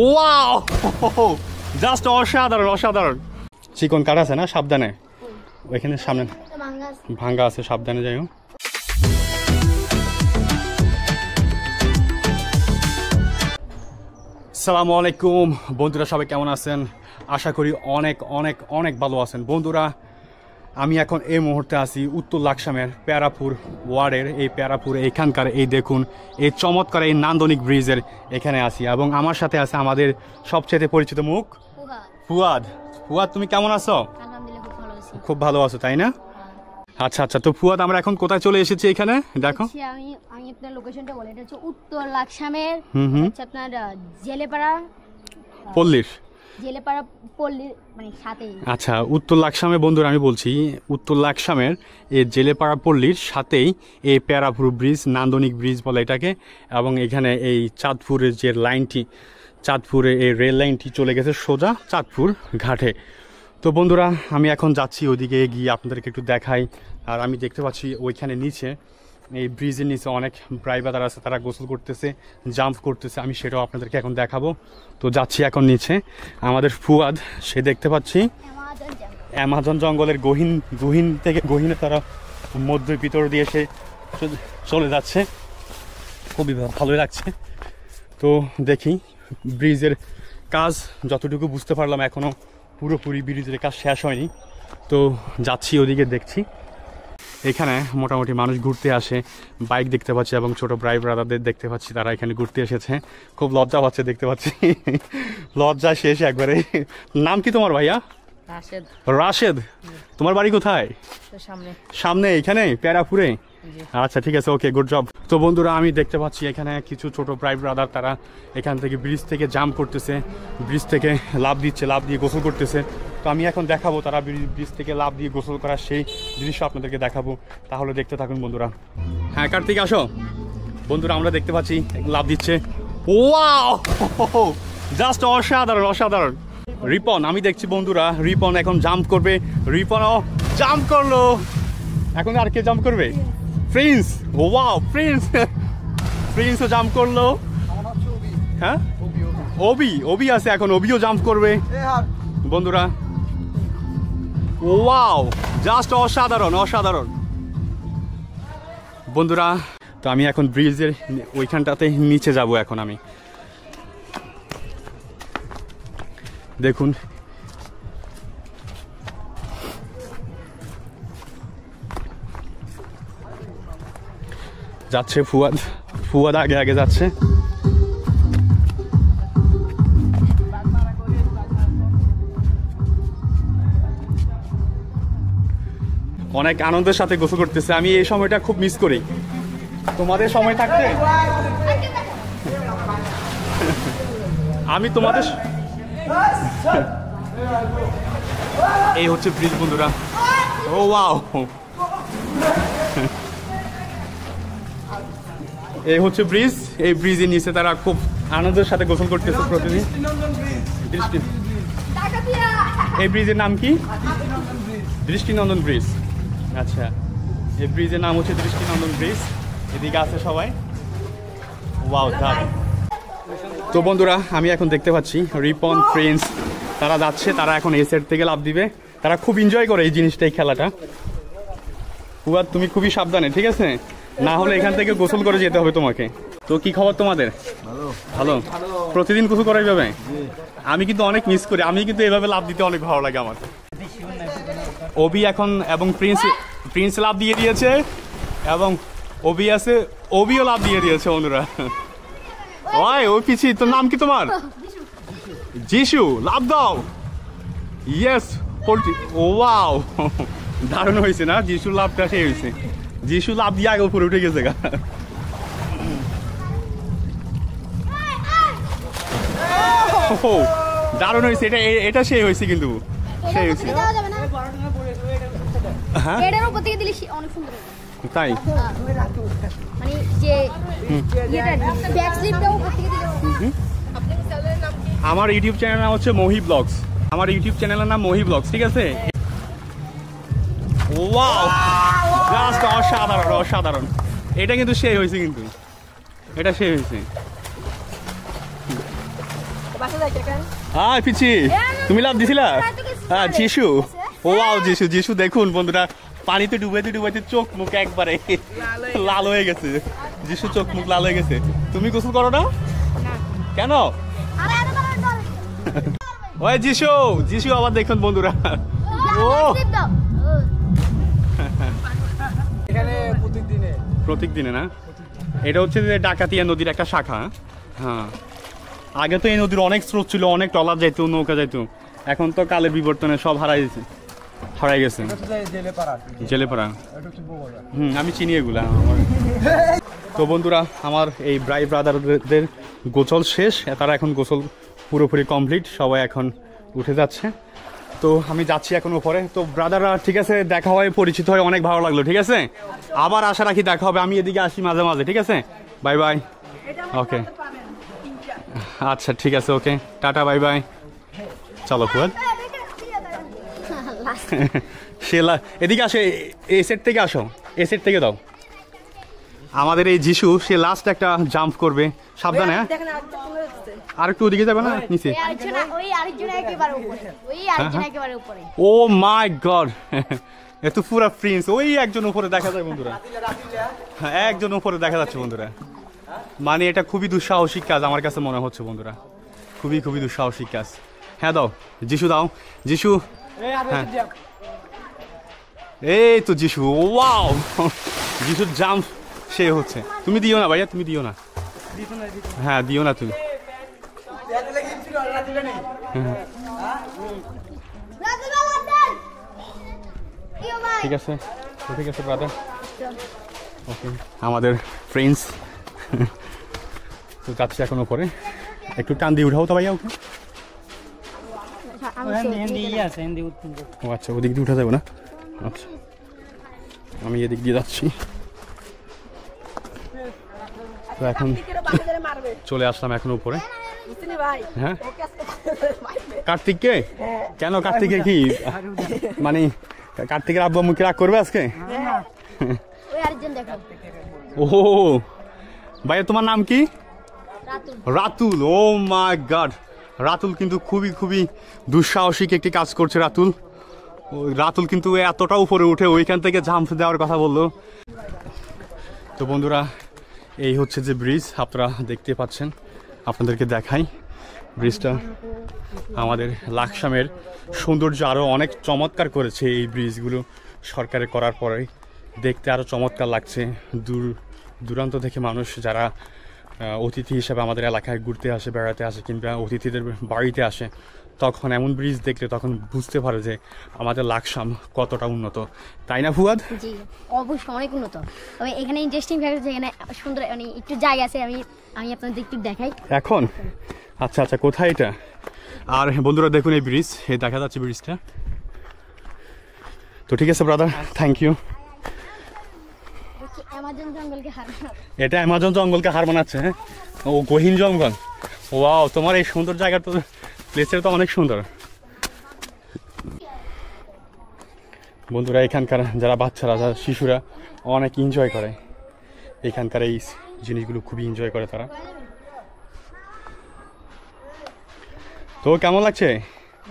Wow, just অসাধারণ অসাধারণ। চিকন কাঠ আছে না, সাবধানে, ওইখানে সামনে ভাঙ্গা আছে, সাবধানে যাই হোক। আসসালামু আলাইকুম বন্ধুরা, সবাই কেমন আছেন? আশা করি অনেক অনেক অনেক ভালো আছেন। বন্ধুরা, আমি এখন এই মুহূর্তে আছি উত্তর লাকসামের প্যারাপুর ওয়ার্ডের এই প্যারাপুর, এইখানকার এই দেখুন এই চমৎকার এই নান্দনিক ব্রিজের এখানে আছি, এবং আমার সাথে আছে আমাদের সবচেয়ে পরিচিত মুখ ফুয়াদ। ফুয়াদ, তুমি কেমন আছো? খুব ভালো আছো, তাই না? আচ্ছা আচ্ছা, তো ফুয়াদ, আমরা এখন কোথায় চলে এসেছি? এখানে দেখো, আমি আপনার লোকেশনটা বলি, এটা হচ্ছে উত্তর লাকসামের, হচ্ছে আপনার জেলেপাড়া পল্লীর, জেলেপাড়া পল্লী মানে সাথে। আচ্ছা, উত্তর লাকসামে বন্ধুরা, আমি বলছি উত্তর লাকসামের এই জেলেপাড়া পল্লীর সাথেই এই প্যারাপুর ব্রিজ, নান্দনিক ব্রিজ বলে এটাকে, এবং এখানে এই চাঁদপুরের যে লাইনটি, চাঁদপুরে এই রেল লাইনটি চলে গেছে সোজা চাঁদপুর ঘাটে। তো বন্ধুরা, আমি এখন যাচ্ছি ওইদিকে গিয়ে আপনাদেরকে একটু দেখাই। আর আমি দেখতে পাচ্ছি ওইখানে নিচে, এই ব্রিজের নিচে অনেক ড্রাইভার আছে, তারা গোসল করতেছে, জাম্প করতেছে, আমি সেটাও আপনাদেরকে এখন দেখাবো। তো যাচ্ছি এখন নিচে। আমাদের ফুয়াদ, সে দেখতে পাচ্ছি অ্যামাজন জঙ্গলের গহীন থেকে গহীনে তারা মধ্যে ভিতর দিয়ে সে চলে যাচ্ছে, খুবই ভালোই লাগছে। তো দেখি, ব্রিজের কাজ যতটুকু বুঝতে পারলাম এখনও পুরোপুরি ব্রিজের কাজ শেষ হয়নি। তো যাচ্ছি ওদিকে, দেখছি এখানে মোটামুটি মানুষ ঘুরতে আসে, বাইক দেখতে পাচ্ছি, এবং ছোটো ভাই ব্রাদারদের দেখতে পাচ্ছি, তারা এখানে ঘুরতে এসেছে। খুব লজ্জা পাচ্ছে দেখতে পাচ্ছি, লজ্জা শেষ একবারে। নাম কি তোমার ভাইয়া? রাশেদ। রাশেদ, তোমার বাড়ি কোথায়? সামনে এখানে প্যারাপুরে? আচ্ছা ঠিক আছে, ওকে, গুড জব। তো বন্ধুরা, আমি দেখতে পাচ্ছি এখানে কিছু ছোট ভাই ব্রাদার, তারা এখান থেকে ব্রিজ থেকে জাম্প করতেছে, ব্রিজ থেকে লাফ দিচ্ছে, লাফ দিয়ে গোসল করতেছে। তো আমি এখন দেখাবো তারা ব্রিজ থেকে লাফ দিয়ে গোসল করার সেই দৃশ্য আপনাদেরকে দেখাবো, তাহলে দেখতে থাকুন বন্ধুরা। হ্যাঁ কার্তিক, আসো। বন্ধুরা, আমরা দেখতে পাচ্ছি লাফ দিচ্ছে, ওয়াও, জাস্ট অসাধারণ অসাধারণ। রিপন, আমি দেখছি বন্ধুরা, রিপন এখন জাম্প করবে, রিপনও জাম্প করলো। এখন আর কে জাম্প করবে? প্রিন্স, ওয়াও, প্রিন্সও জাম্প করলো। হ্যাঁ, ওবি আছে এখন, ওবিও জাম্প করবে বন্ধুরা। ওয়াও, জাস্ট অসাধারণ অসাধারণ বন্ধুরা। তো আমি এখন ব্রিজের ওইখানটাতে নিচে যাব এখন আমি। দেখুন, যাচ্ছে ফুয়াদ আগে আগে যাচ্ছে। অনেক আনন্দের সাথে গোসল করতেছে, আমি এই সময়টা খুব মিস করি। তোমাদের সময় থাকতে আমি তোমাদের, এই হচ্ছে ব্রিজ বন্ধুরা। ও ওয়াও, এই হচ্ছে ব্রিজ। এই ব্রিজের নিচে তারা খুব আনন্দের সাথে গোসল করতেছে প্রতিদিন। এই ব্রিজের নাম কি? দৃষ্টিনন্দন ব্রিজ। আচ্ছা, এই ব্রিজের নাম হচ্ছে দৃষ্টিনন্দন ব্রিজ। এদিকে আছে সবাই, ওয়াও, দারুণ। তো বন্ধুরা, আমি এখন দেখতে পাচ্ছি রিপন, প্রিন্স, তারা যাচ্ছে, তারা এখন এই সাইড থেকে লাফ দিবে। তারা খুব এনজয় করে এই জিনিসটা, এই খেলাটা। ফুয়াদ, তুমি খুবই সাবধানে, ঠিক আছে? না হলে এখান থেকে গোসল করে যেতে হবে তোমাকে। তো কি খবর তোমাদের? ভালো। প্রতিদিন গোসল করা যাবে? আমি কিন্তু অনেক মিস করি, আমি কিন্তু এভাবে লাভ দিতে অনেক ভালো লাগে আমার। ওবি এখন এবং প্রিন্স লাভ দিয়ে দিয়েছে, এবং ওবি আছে, ওবিও লাভ দিয়ে দিয়েছে বন্ধুরা। ওই ওই পিছি, তোর নাম কি তোমার? যিশু, লাভ দাও। ইয়েস, পোল্ট্রি, ওয়াও, দারুণ হয়েছে না? যিশুর লাভটা সেই হয়েছে, যিশু লাভ দিয়ে আগে উপরে উঠে গেছে গা। দারুণ হয়েছে, এটা সেই হয়েছে, কিন্তু সেই হয়েছে। হ্যাঁ, তাই আমার ইউটিউব চ্যানেলের নাম হচ্ছে মহি ব্লগস। আমার ইউটিউব চ্যানেলের নাম মহি ব্লগস, ঠিক আছে? ওয়াও, জাস্ট অসাধারণ অসাধারণ। এটা কিন্তু সেই হয়েছে, কিন্তু এটা সেই হয়েছে। হাই পিচি, তুমি লাভ দিছিলা? হ্যাঁ যিশু, ওয়াও যিশু, যিশু দেখুন বন্ধুরা পানিতে ডুবাইতে ডুবাইতে চোখ মুখ একবারে লাল হয়ে গেছে। যিশু চোখ মুখ লাল হয়ে গেছে। তুমি গোসল করো না কেন? ওই যিশু, যিশু আবার দেখুন বন্ধুরা। ও প্রত্যেক দিনে না? এটা হচ্ছে যে ডাকাতিয়া নদীর একটা শাখা। হ্যাঁ, আগে তো এই নদীর অনেক স্রোত ছিল, অনেক ট্রলার যাইতো, নৌকা যাইতো। এখন তো কালের বিবর্তনে সব হারাই গেছে। জেলেপাড়া, আমি চিনি এগুলা। তো বন্ধুরা আমার এই ব্রাই ব্রাদারদের গোসল শেষ, তারা এখন গোসল পুরোপুরি কমপ্লিট, সবাই এখন উঠে যাচ্ছে। তো আমি যাচ্ছি এখন উপরে। তো ব্রাদাররা ঠিক আছে, দেখা হয়, পরিচিত হয়, অনেক ভালো লাগলো। ঠিক আছে, আবার আশা রাখি দেখা হবে। আমি এদিকে আসি মাঝে মাঝে। ঠিক আছে, বাই বাই। ওকে, আচ্ছা ঠিক আছে, ওকে, টাটা, বাই বাই। চলো ফুয়াদ, এদিকে আসে, এই সেট থেকে আসো, এই সেট থেকে দাও। আমাদের এই যিশু সে লাস্ট একটা জাম্প করবে, সাবধানে। আর একটু ওদিকে যাবে না নিচে? ও মাই গড, এত পুরা প্রিন্স। ওই একজন উপরে দেখা যায় বন্ধুরা, একজন উপরে দেখা যাচ্ছে বন্ধুরা। মানে এটা খুবই দুঃসাহসিক কাজ আমার কাছে মনে হচ্ছে বন্ধুরা, খুবই খুবই দুঃসাহসিক কাজ। হ্যাঁ দাও যিশু, দাও যিশু। হ্যাঁ এই তো যিশু, ওয়াও, যিশুর জাম্প সে হচ্ছে। তুমি দিও না ভাইয়া, তুমি দিও না। হ্যাঁ দিও না তুমি। ঠিক আছে, ঠিক আছে ব্রাদার। ওকে, আমাদের ফ্রেন্ডস তো যাচ্ছি এখন উপরে। একটু টান দিয়ে উঠাও তো ভাইয়া ওকে। ও আচ্ছা, ওদিক দিয়ে উঠা যাবে না? আচ্ছা, আমি এদিক দিয়ে যাচ্ছি। তো এখন চলে আসলাম এখন উপরে। হ্যাঁ, কার্তিককে কেন? কার্তিকে কি মানে কার্তিকের আব্বু মুখে রাগ করবে আজকে? ও ভাইয়া, তোমার নাম কি? রাতুল। ও মাই গড, রাতুল কিন্তু খুবই খুবই দুঃসাহসিক একটি কাজ করছে রাতুল। রাতুল কিন্তু এতটা উপরে উঠে ওইখান থেকে জাম্প দেওয়ার কথা বললো। তো বন্ধুরা এই হচ্ছে যে ব্রিজ, আপনারা দেখতে পাচ্ছেন, আপনাদেরকে দেখাই ব্রিজটা। আমাদের লাকসামের সৌন্দর্য আরও অনেক চমৎকার করেছে এই ব্রিজগুলো সরকারের করার পরে, দেখতে আরও চমৎকার লাগছে। দূর দূরান্ত থেকে মানুষ যারা অতিথি হিসেবে আমাদের এলাকায় ঘুরতে আসে, বেড়াতে আসে, কিংবা অতিথিদের বাড়িতে আসে, তখন এমন ব্রিজ দেখলে তখন বুঝতে পারে যে আমাদের লাকসাম কতটা উন্নত, তাই না ফুয়াদ? জি অবশ্যই অনেক উন্নত। তবে এখানে ইন্টারেস্টিং ফ্যাক্টর, যেখানে সুন্দর মানে একটু জায়গা আছে, আমি আপনাদের একটু দেখাই এখন। আচ্ছা আচ্ছা, কোথায় এটা? আর বন্ধুরা দেখুন এই ব্রিজ, এই দেখা যাচ্ছে ব্রিজটা। তো ঠিক আছে ব্রাদার, থ্যাংক ইউ। এটা অ্যামাজন জঙ্গলকে হার মানাচ্ছে। হ্যাঁ, ও গহীন জঙ্গল। ওয়াও, তোমার এই সুন্দর জায়গা তো, প্লেসের তো অনেক সুন্দর। বন্ধুরা এখানকার যারা বাচ্চারা, যারা শিশুরা অনেক এনজয় করে এখানকার এই জিনিসগুলো, খুবই এনজয় করে তারা। তো কেমন লাগছে?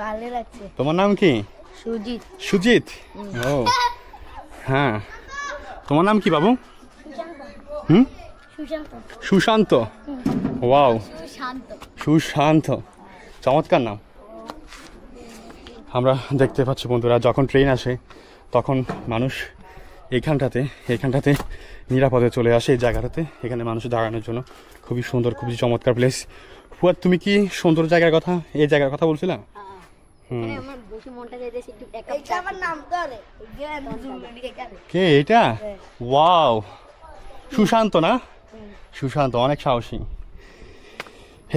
ভালো লাগছে। তোমার নাম কি? সুজিত। সুজিত, ও হ্যাঁ। তোমার নাম কি বাবু? সুশান্ত। ওয়াও, সুশান্ত, চমৎকার নাম। আমরা দেখতে পাচ্ছি বন্ধুরা, যখন ট্রেন আসে তখন মানুষ এইখানটাতে নিরাপদে চলে আসে, এই জায়গাটাতে। এখানে মানুষ দাঁড়ানোর জন্য খুবই সুন্দর, খুবই চমৎকার প্লেস। ফুয়াদ, তুমি কি সুন্দর জায়গার কথা, এই জায়গার কথা বলছিলা? কে এটা? ওয়াও, সুশান্ত না? সুশান্ত অনেক সাহসী।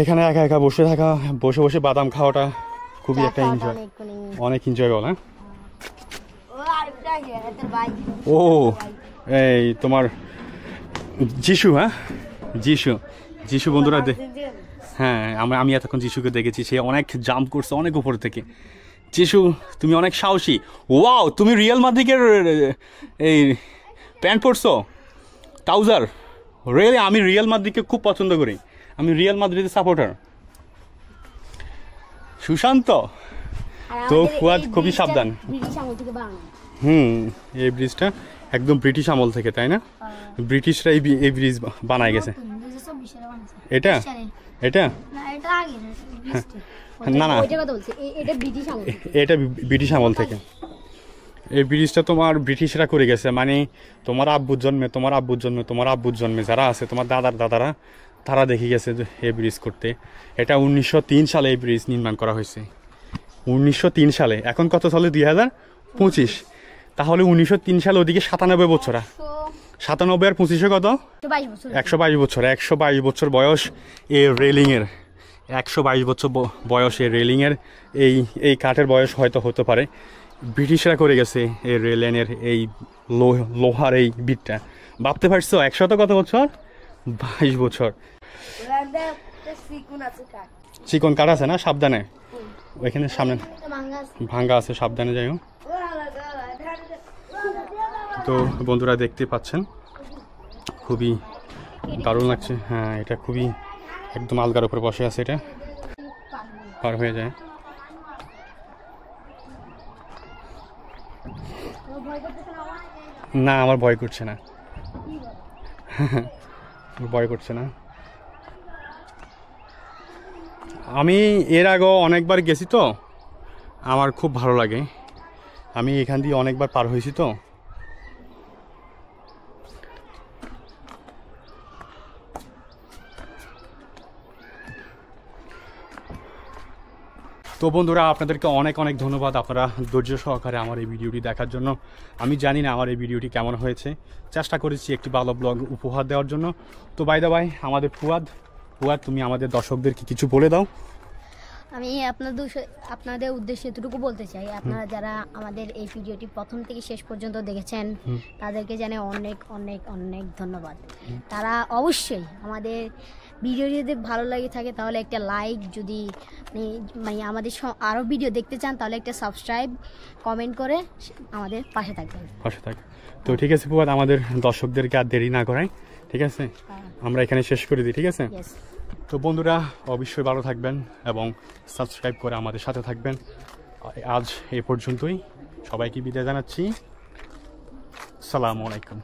এখানে একা একা বসে থাকা, বসে বসে বাদাম খাওয়াটা খুবই একটা এনজয়, অনেক এনজয়েবল। হ্যাঁ, ও এই তোমার যিশু। হ্যাঁ যিশু বন্ধুরা, হ্যাঁ আমি এতক্ষণ যিশুকে দেখেছি, সে অনেক জাম্প করছে অনেক উপর থেকে। যিশু তুমি অনেক সাহসী। ওয়াও, তুমি রিয়াল মাদ্রিদের এই প্যান্ট পরছো, ট্রাউজার? রিয়েলি আমি রিয়াল মাদ্রিদকে খুব পছন্দ করি, আমি রিয়াল মাদ্রিদের সাপোর্টার। সুশান্ত আর তো আমাদের ফুয়াদ এই খুবই ব্রিজটা সাবধান। ব্রিটিশ আমল থেকে বানানো। এই ব্রিজটা একদম ব্রিটিশ আমল থেকে, তাই না? ব্রিটিশরা এই ব্রিজ বানায় গেছে। 2024 সালে বানাইছে। এটা এটা না এটা আগে না না ওইটা কথা বলছি, এটা ব্রিটিশ আমল থেকে। এটা ব্রিটিশ আমল থেকে। এই ব্রিজটা তোমার ব্রিটিশরা করে গেছে, মানে তোমার আব্বুর জন্মে তোমার আব্বুর জন্মে তোমার আব্বুর জন্মে যারা আছে, তোমার দাদার দাদারা, তারা দেখে গেছে যে এই ব্রিজ করতে। এটা 1903 সালে এই ব্রিজ নির্মাণ করা হয়েছে, 1903 সালে। এখন কত সালে? 2025। তাহলে 1903 সালে ওদিকে 97 বছর, 97 আর 25 কত? 22 বছর। 122 বছর। 122 বছর বয়স এই রেলিংয়ের, 122 বছর বয়স এই রেলিংয়ের। এই কাঠের বয়স হয়তো হতে পারে। ব্রিটিশরা করে গেছে এই রেল লাইনের এই লোহার এই বিটটা। ভাবতে পারছো 100 কত বছর? 22 বছর। চিকন কাঠ আছে না, সাবধানে। ওইখানে সামনে ভাঙ্গা আছে, সাবধানে যাই হোক। তো বন্ধুরা দেখতে পাচ্ছেন খুবই দারুণ লাগছে। হ্যাঁ, এটা খুবই একদম আলগার উপরে বসে আছে, এটা পার হয়ে যায়। না, আমার ভয় করছে না, ভয় করছে না। আমি এর আগেও অনেকবার গেছি, তো আমার খুব ভালো লাগে। আমি এখান দিয়ে অনেকবার পার হয়েছি। তো বন্ধুরা, আপনাদেরকে অনেক অনেক ধন্যবাদ, আপনারা ধৈর্য সহকারে আমার এই ভিডিওটি দেখার জন্য। আমি জানি না আমার এই ভিডিওটি কেমন হয়েছে, চেষ্টা করেছি একটি ভালো ব্লগ উপহার দেওয়ার জন্য। তো বাই দা বাই, আমাদের ফুয়াদ, তুমি আমাদের দর্শকদেরকে কিছু বলে দাও। আমি আপনাদের উদ্দেশ্যে এতটুকু বলতে চাই, আপনারা যারা আমাদের এই ভিডিওটি প্রথম থেকে শেষ পর্যন্ত দেখেছেন তাদেরকে জানাই অনেক অনেক অনেক ধন্যবাদ। তারা অবশ্যই আমাদের ভিডিও যদি ভালো লাগে থাকে তাহলে একটা লাইক, যদি মানে আমাদের আরও ভিডিও দেখতে চান তাহলে একটা সাবস্ক্রাইব, কমেন্ট করে আমাদের পাশে থাকবেন। তো ঠিক আছে ফুয়াদ, আমাদের দর্শকদেরকে আর দেরি না করাই, ঠিক আছে? আমরা এখানে শেষ করে দিই, ঠিক আছে? তো বন্ধুরা, অবশ্যই ভালো থাকবেন এবং সাবস্ক্রাইব করে আমাদের সাথে থাকবেন। আজ এই পর্যন্তই, সবাইকে বিদায় জানাচ্ছি। আসসালামু আলাইকুম।